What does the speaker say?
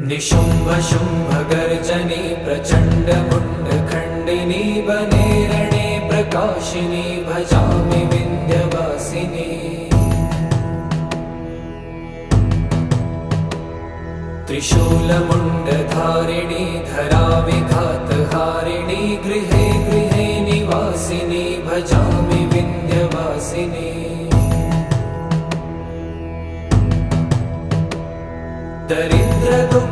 निशुम्भ शुम्भ गर्जनी प्रचण्ड मुण्ड खण्डिनी बने रणे प्रकाशिनी भजामि विन्ध्यवासिनी। त्रिशूलमुण्डधारिणी धरा विघातहारिणी गृहे गृहे निवासिनी भजामि विन्ध्यवासिनी। दरिद्र दुःख